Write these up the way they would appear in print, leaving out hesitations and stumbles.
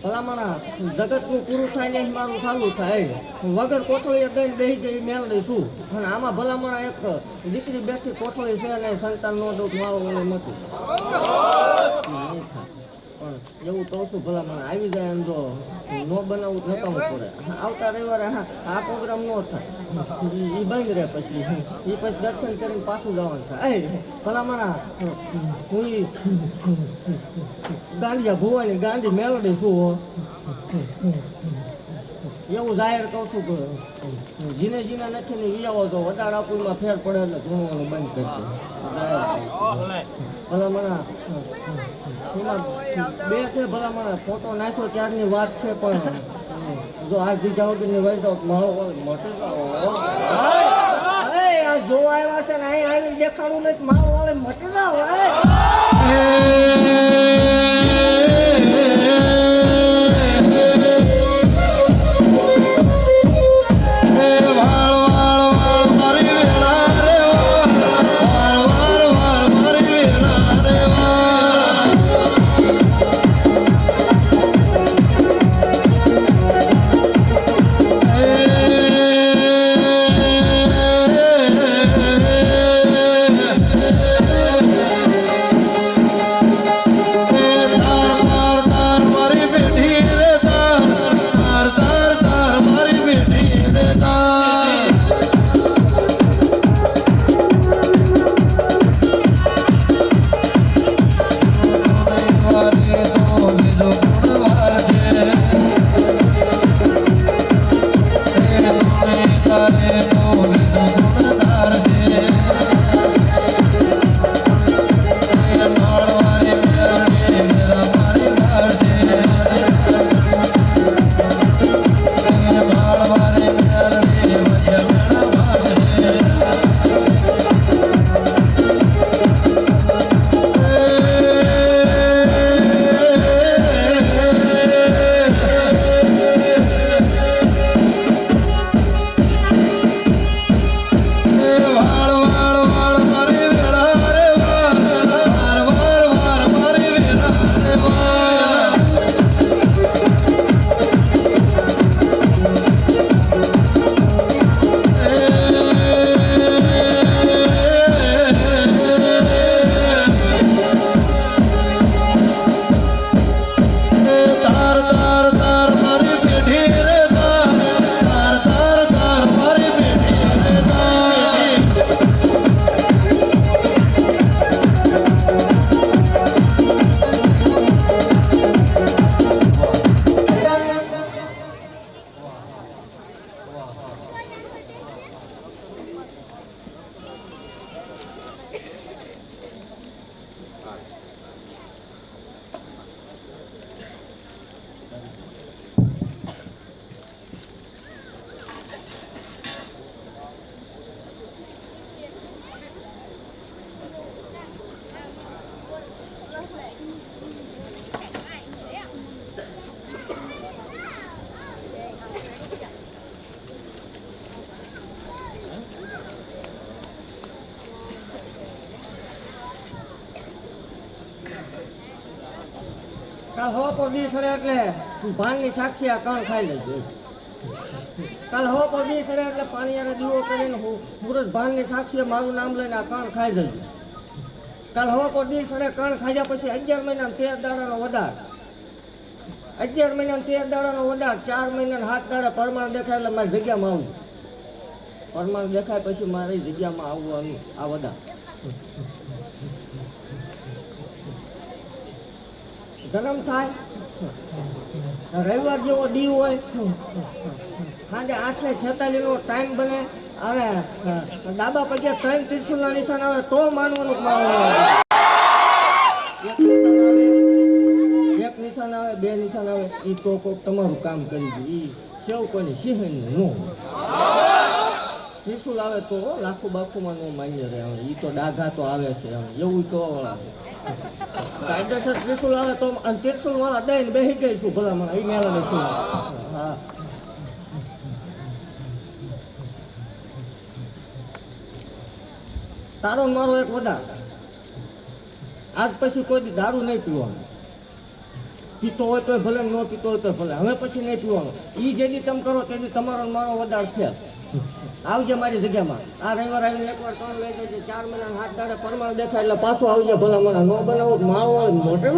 ભલામણા જગતનું પૂરું થાય ને મારું ચાલુ થાય વગર કોથળીએ દઈને બેસી જાય મેળવી શું અને આમાં ભલામણા એક દીકરી બેઠી કોથળી છે અને સંતાન નો દઉં મારું નથી પણ એવું કહું છું ભલામણા આવી જાય એમ જો ન બનાવવું નકામું પડે આવતા રવિવારે આ પ્રોગ્રામ ન થાય એ બંધ રહે પછી એ પછી દર્શન કરીને પાછું જવાનું થાય ભલામણા હું ગાંડિયા ભુવાની ગાંધી મેળવી શું એવું જાહેર કહું છું કે જીને જીને નથી ને વિયાવો તો વધારે આપણમાં ફેર પડે એટલે ભણવાનું બંધ કરશે ભલામણા એમાં બે છે ભલામણા ફોટો નાખ્યો ત્યારની વાત છે પણ જો આ દીધા વગરની વહી જાવ મારો મટે આ જો આવ્યા છે ને અહીં આવીને દેખાડું નથી મારો વાળે મટી જાવ કાલ હવા પર દી સડે એટલે ભાનની સાક્ષી આ કણ ખાઈ લેજો કાલ હવા પર દી સડે એટલે પાણીયાને દીવો કરીને મુરત ભાનની સાક્ષીએ મારું નામ લઈને આ કણ ખાઈ જજો કાલ હવા પર દી સડે કણ ખાઈ પછી 11 મહિના 13 દાડાનો વધાર 11 મહિના 13 દાડાનો વધાર 4 મહિના 7 દાડા પરમાણ દેખાય એટલે મારી જગ્યામાં આવું પરમાણ દેખાય પછી મારી જગ્યામાં આવવાનું આ વધાર જન્મ થાય રવિવાર જેવો દી હોય સાંજે 8:46 નો ટાઈમ બને અને ડાબા પગે 3 ત્રિશુલના નિશાન આવે તો માનવાનું એક નિશાન આવે 2 નિશાન આવે એ તો કોઈક તમારું કામ કરી દે એ સેવ કોઈની સિંહણનું ન ત્રિશુલ આવે તો લાખો બાખોમાં નો માન્ય રહે એ તો ડાઘા તો આવે છે એવું તો કાયદેસર ત્રિશુલ આવે તો અને ત્રિશુલ વાળા દઈને બેસી ગઈ છું ભલા મને એ મેળવે શું હા તારો મારો એક વધાર આજ પછી કોઈ દારૂ નહીં પીવાનું પીતો હોય તોય ભલે, ન પીતો હોય તોય ભલે, હવે પછી નહીં પીવાનું. એ જેથી તમે કરો તેથી તમારો ને મારો વધારે થયા. આવજે મારી જગ્યામાં. આ રવિવાર આવીને એકવાર ત્રણ લઈ જજો. 4 મહિના 7 દાડે પરમાણ દેખાય એટલે પાછો આવજે. ભલા મને ન બનાવો માળો મોટે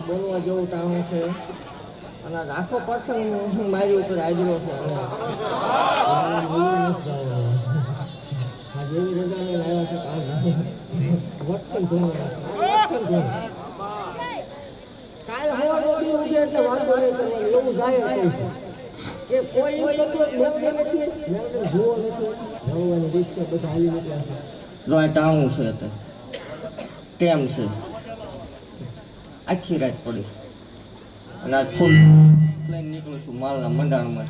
બોલવા જેવું ટાણું છે. અને આખો પર્સન મારી ઉપર હાજરો છે. જેવી રજા લઈને આવ્યા છે કાલ હવા રોટી ઉઠે એટલે વાત એવું જાય કે કોઈ નથી જુઓ નથી ભગવાનની રીત છે બધા આવી નીકળ્યા છે. જો આ ટાણું છે અત્યારે તેમ છે. આખી રાત પડી અને આ ફૂલ લઈને નીકળું છું માલના મંડાણમાં.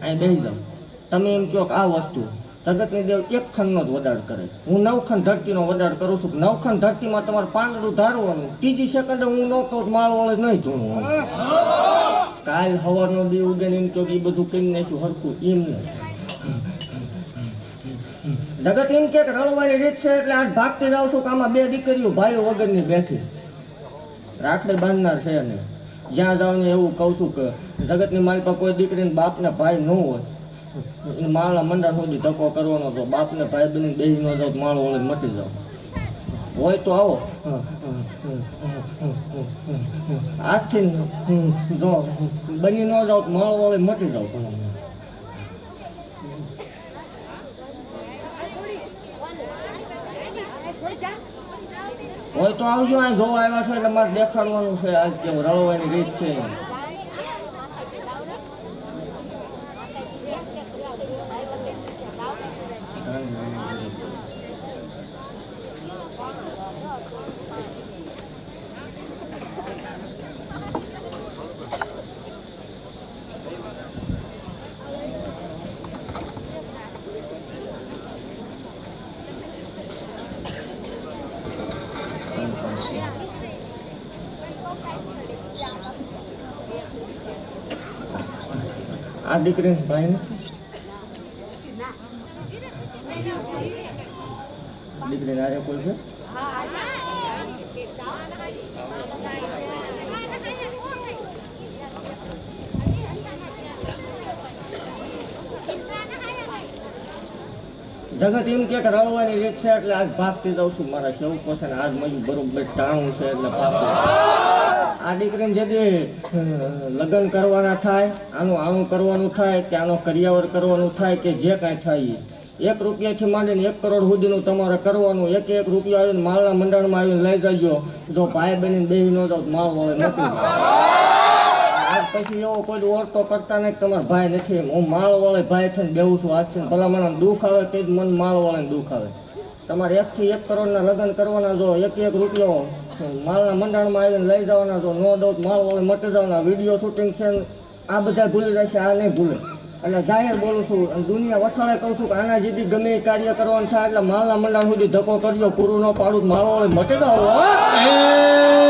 અહીં બેસી જાઉં. તમે એમ કહો કે આ વસ્તુ જગતની દેવ એક ખંડનો જ વદાડ કરે. હું 9 ખંડ ધરતીનો વદાડ કરું છું. 9 ખંડ ધરતીમાં તમારે પાંદડું ધારવાનું. ત્રીજી સેકન્ડે હું ન કહું માળ વાળે નહીં ધૂણું. કાલ સવારનો દી ઉગે એમ કહો કે એ બધું કરી નાખ્યું હરખું એમ નહીં. જગત એમ કે રળવાની રીત છે એટલે આજ ભાગતી જાઉં છું કે આમાં 2 દીકરીઓ ભાઈઓ વગરની બેઠી રાખડી બાંધનાર છે. ને જ્યાં જાઉં ને એવું કહું છું કે જગતની મારી પાસે કોઈ દીકરીને બાપને ભાઈ ન હોય એને માળના મંડાણ સુધી ધક્કો કરવાનો તો બાપને ભાઈ બની બેસી ન જાવ માળો વળે મટી જાવ. હોય તો આવો આજથી જો બની ન જાવ તો માળો વળે મટી જાવ. તમે હોય તો આવજો. આ જોવા આવ્યા છે એટલે મારે દેખાડવાનું છે આજ કેવું રળવાની રીત છે. આ દીકરીને ભાઈ નથી. દીકરીને આરે કોઈ છે? જગત એમ કે રળવાની રીત છે એટલે આજ ભાગતી જાઉં છું મારા સેવકો છે ને આજ મારું બરોબર ટાણું છે એટલે ભાગતી. આ દીકરીને જેથી લગ્ન કરવાના થાય, આનું આણું કરવાનું થાય કે આનો કરિયાવર કરવાનું થાય કે જે કાંઈ થાય 1 રૂપિયાથી માંડીને 1 કરોડ સુધીનું તમારે કરવાનું. 1 રૂપિયો આવીને માળના મંડળમાં આવીને લઈ જજો. જો ભાઈ બનીને બેસી ન જાવ માળ વળે નથી. આજ પછી એવો કોઈ ઓરતો કરતા નહીં તમારા ભાઈ નથી. હું માળ વળે ભાઈ થઈને બેહું છું આજથી. ભલા મને દુઃખ આવે તે જ મને માળ વળે દુઃખ આવે. તમારે 1 થી 1 કરોડના લગ્ન કરવાના. જો 1 રૂપિયો માળના મંડાણમાં આવીને લઈ જવાના. જો ન દો માળ વળે મટી જવાના. વિડીયો શૂટિંગ છે આ બધા ભૂલી જશે, આ નહીં ભૂલે. એટલે જાહેર બોલું છું અને દુનિયા વસાળે કહું છું કે આના જેથી ગમે એ કાર્ય કરવાનું થાય એટલે માલના મંડાણ સુધી ધક્કો કર્યો પૂરું ન પાડું માળો મટી જાવ.